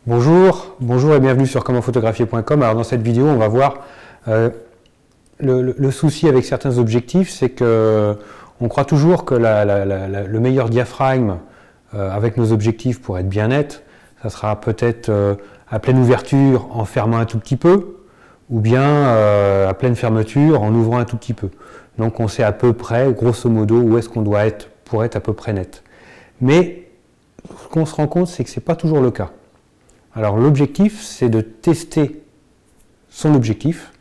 Bonjour et bienvenue sur commentphotographier.com. Alors dans cette vidéo, on va voir le souci avec certains objectifs, c'est que on croit toujours que le meilleur diaphragme avec nos objectifs pour être bien net, ça sera peut-être à pleine ouverture en fermant un tout petit peu, ou bien à pleine fermeture en ouvrant un tout petit peu. Donc on sait à peu près, grosso modo, où est-ce qu'on doit être pour être à peu près net. Mais ce qu'on se rend compte, c'est que ce n'est pas toujours le cas. Alors l'objectif, c'est de tester son objectif,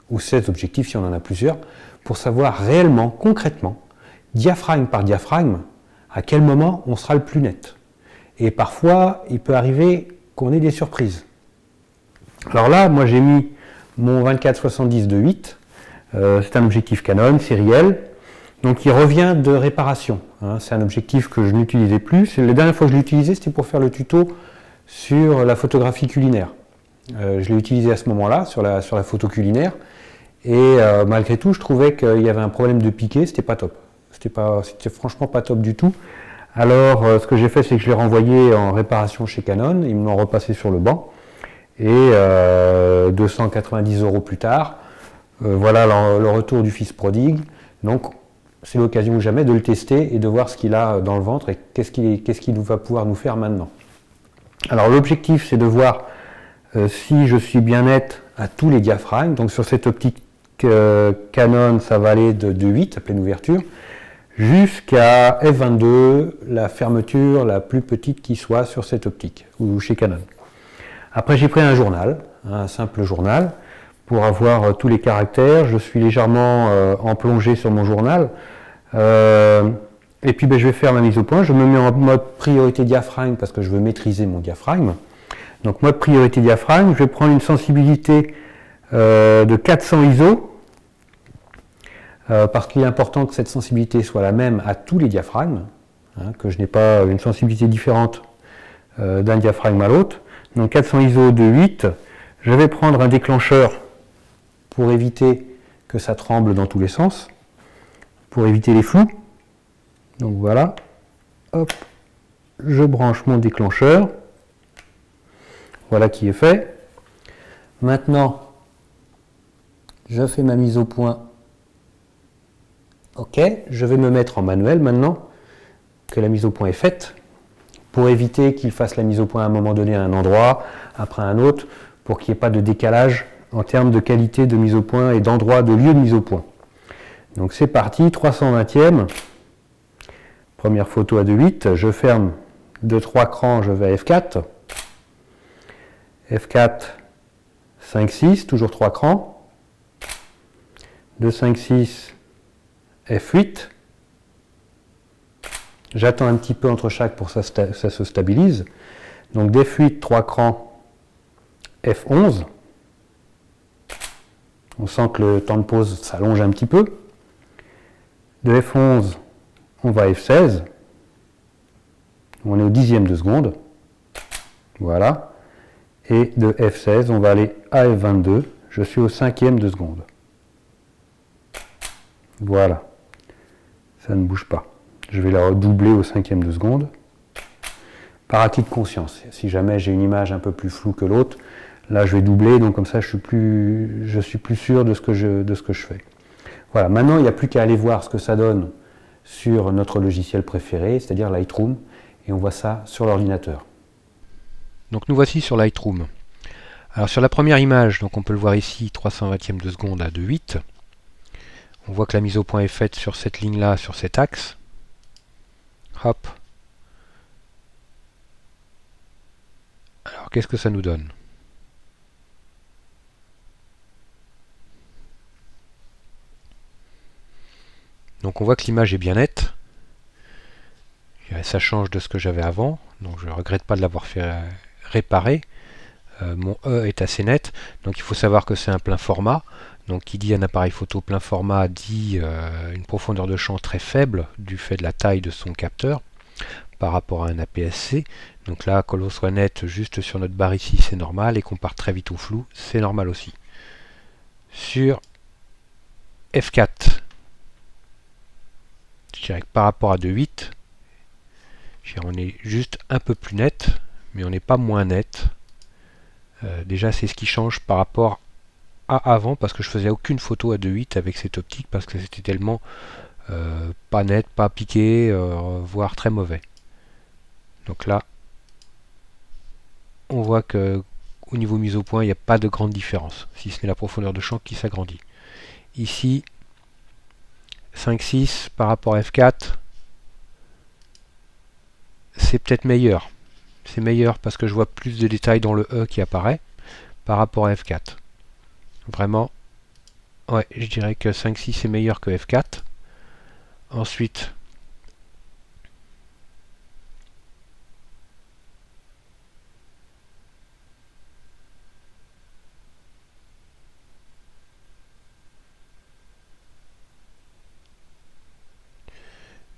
ou cet objectif si on en a plusieurs, pour savoir réellement, concrètement, diaphragme par diaphragme, à quel moment on sera le plus net. Et parfois, il peut arriver qu'on ait des surprises. Alors là, moi j'ai mis mon 24-70 de 8, c'est un objectif Canon, sériel, donc il revient de réparation. C'est un objectif que je n'utilisais plus. La dernière fois que je l'ai utilisé, c'était pour faire le tuto sur la photographie culinaire. Je l'ai utilisé à ce moment-là, sur la photo culinaire, et malgré tout, je trouvais qu'il y avait un problème de piqué, c'était pas top. C'était franchement pas top du tout. Alors, ce que j'ai fait, c'est que je l'ai renvoyé en réparation chez Canon, ils me l'ont repassé sur le banc, et 290 € plus tard, voilà le retour du fils prodigue. Donc, c'est l'occasion ou jamais de le tester et de voir ce qu'il a dans le ventre et qu'est-ce qu'il va pouvoir nous faire maintenant. Alors l'objectif, c'est de voir si je suis bien net à tous les diaphragmes. Donc sur cette optique Canon, ça va aller de 8 à pleine ouverture jusqu'à f22, la fermeture la plus petite qui soit sur cette optique, ou chez Canon. Après, j'ai pris un journal, un simple journal, pour avoir tous les caractères. Je suis légèrement en plongée sur mon journal. Et puis je vais faire ma mise au point. Je me mets en mode priorité diaphragme parce que je veux maîtriser mon diaphragme. Donc mode priorité diaphragme, je vais prendre une sensibilité de 400 ISO parce qu'il est important que cette sensibilité soit la même à tous les diaphragmes, que je n'ai pas une sensibilité différente d'un diaphragme à l'autre. Donc 400 ISO de 8. Je vais prendre un déclencheur pour éviter que ça tremble dans tous les sens, pour éviter les flous. Donc voilà, hop, je branche mon déclencheur. Voilà qui est fait. Maintenant, je fais ma mise au point. Ok, je vais me mettre en manuel maintenant que la mise au point est faite, pour éviter qu'il fasse la mise au point à un moment donné à un endroit, après un autre, pour qu'il n'y ait pas de décalage en termes de qualité de mise au point et d'endroit, de lieu de mise au point. Donc c'est parti, 320e. Première photo à 2.8, je ferme de 3 crans, je vais à F4. F4, 5.6, toujours 3 crans. De 5.6, F8. J'attends un petit peu entre chaque pour que ça se stabilise. Donc d'F8, 3 crans, F11. On sent que le temps de pause s'allonge un petit peu. De F11, on va à F16. On est au 10e de seconde. Voilà. Et de F16, on va aller à F22. Je suis au 5e de seconde. Voilà. Ça ne bouge pas. Je vais la redoubler au 5e de seconde. Par acquis de conscience. Si jamais j'ai une image un peu plus floue que l'autre, là je vais doubler, donc comme ça je suis plus sûr de ce que je fais. Voilà, maintenant il n'y a plus qu'à aller voir ce que ça donne sur notre logiciel préféré, c'est-à-dire Lightroom, et on voit ça sur l'ordinateur. Donc nous voici sur Lightroom. Alors sur la première image, donc on peut le voir ici, 320e de seconde à 2.8. On voit que la mise au point est faite sur cette ligne-là, sur cet axe. Hop. Alors qu'est-ce que ça nous donne ? Donc on voit que l'image est bien nette. Ça change de ce que j'avais avant, donc je ne regrette pas de l'avoir fait réparer. Mon E est assez net, donc il faut savoir que c'est un plein format. Donc qui dit un appareil photo plein format dit une profondeur de champ très faible du fait de la taille de son capteur par rapport à un APS-C. Donc là, que l'on soit net juste sur notre barre ici, c'est normal, et qu'on parte très vite au flou, c'est normal aussi. Sur F4, je dirais que par rapport à 2.8, on est juste un peu plus net, mais on n'est pas moins net. Déjà, c'est ce qui change par rapport à avant, parce que je faisais aucune photo à 2.8 avec cette optique, parce que c'était tellement pas net, pas piqué, voire très mauvais. Donc là, on voit que au niveau mise au point, il n'y a pas de grande différence, si ce n'est la profondeur de champ qui s'agrandit. Ici, 5.6 par rapport à f4, c'est peut-être meilleur. C'est meilleur parce que je vois plus de détails dans le E qui apparaît par rapport à f4. Vraiment, ouais, je dirais que 5.6 est meilleur que f4. Ensuite,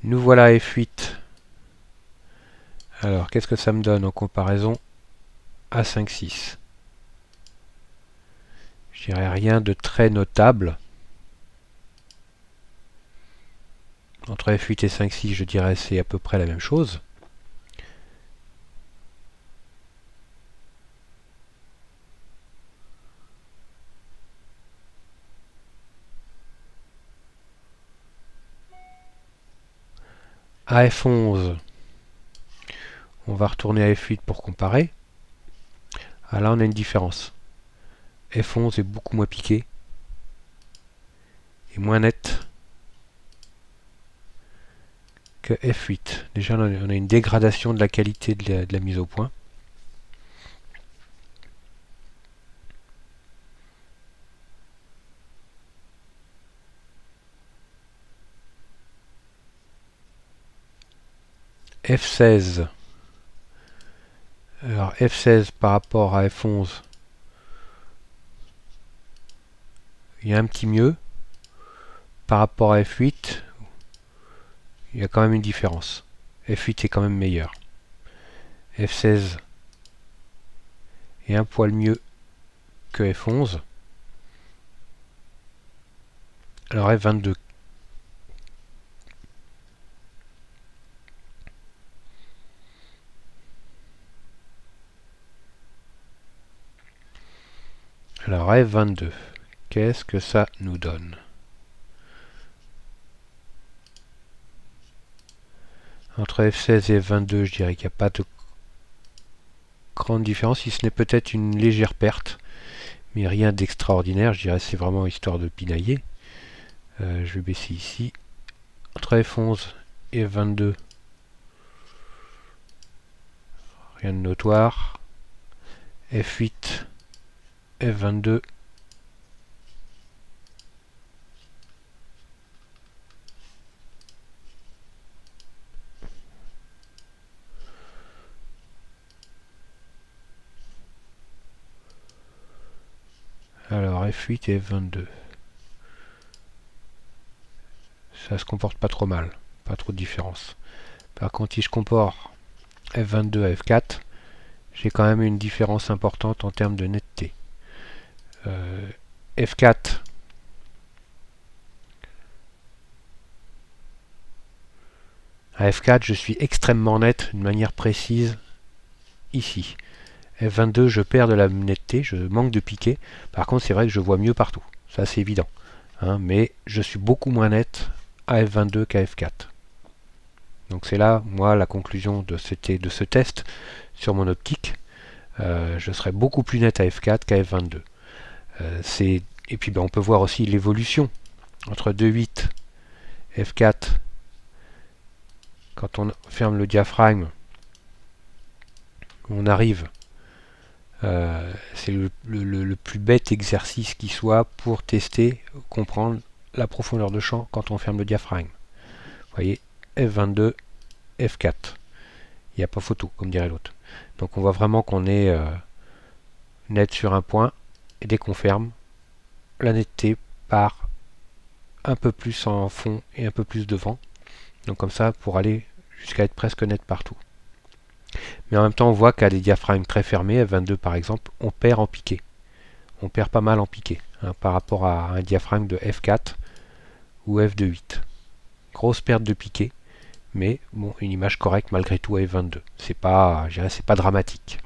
nous voilà à f8. Alors, qu'est-ce que ça me donne en comparaison à 5.6? Je dirais rien de très notable. Entre f8 et 5.6, je dirais c'est à peu près la même chose. À f11, on va retourner à f8 pour comparer. Ah, là, on a une différence. f11 est beaucoup moins piqué et moins net que f8. Déjà, on a une dégradation de la qualité de la mise au point. F16. Alors F16 par rapport à F11, il y a un petit mieux. Par rapport à F8, il y a quand même une différence. F8 est quand même meilleur. F16 est un poil mieux que F11. Alors F22. Alors F22, qu'est-ce que ça nous donne? Entre F16 et F22, je dirais qu'il n'y a pas de grande différence, si ce n'est peut-être une légère perte, mais rien d'extraordinaire. Je dirais que c'est vraiment histoire de pinailler. Je vais baisser ici. Entre F11 et F22, rien de notoire. F8, F22. Alors F8 et F22. Ça se comporte pas trop mal, pas trop de différence. Par contre, si je compare F22 à F4, j'ai quand même une différence importante en termes de netteté. F4, à F4, je suis extrêmement net d'une manière précise ici. F22, je perds de la netteté, je manque de piqué. Par contre, c'est vrai que je vois mieux partout. Ça, c'est évident. Hein, mais je suis beaucoup moins net à F22 qu'à F4. Donc c'est là, moi, la conclusion de ce test sur mon optique. Je serai beaucoup plus net à F4 qu'à F22. Et puis on peut voir aussi l'évolution entre 2.8, F4, quand on ferme le diaphragme, on arrive. C'est le plus bête exercice qui soit pour tester, comprendre la profondeur de champ quand on ferme le diaphragme. Vous voyez, F22, F4. Il n'y a pas photo, comme dirait l'autre. Donc on voit vraiment qu'on est net sur un point, et dès qu'on ferme, la netteté part un peu plus en fond et un peu plus devant. Donc comme ça, pour aller jusqu'à être presque net partout. Mais en même temps, on voit qu'à des diaphragmes très fermés, F22 par exemple, on perd en piqué. On perd pas mal en piqué, hein, par rapport à un diaphragme de F4 ou F2.8. Grosse perte de piqué, mais bon, une image correcte malgré tout à F22. C'est pas, je dirais, c'est pas dramatique.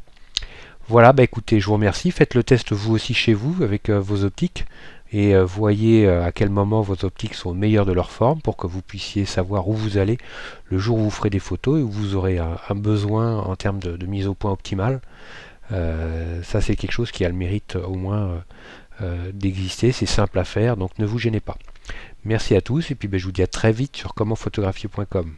Voilà, bah écoutez, je vous remercie. Faites le test vous aussi chez vous avec vos optiques et voyez à quel moment vos optiques sont au meilleur de leur forme pour que vous puissiez savoir où vous allez le jour où vous ferez des photos et où vous aurez un besoin en termes de mise au point optimale. Ça, c'est quelque chose qui a le mérite au moins d'exister. C'est simple à faire, donc ne vous gênez pas. Merci à tous et puis je vous dis à très vite sur commentphotographier.com.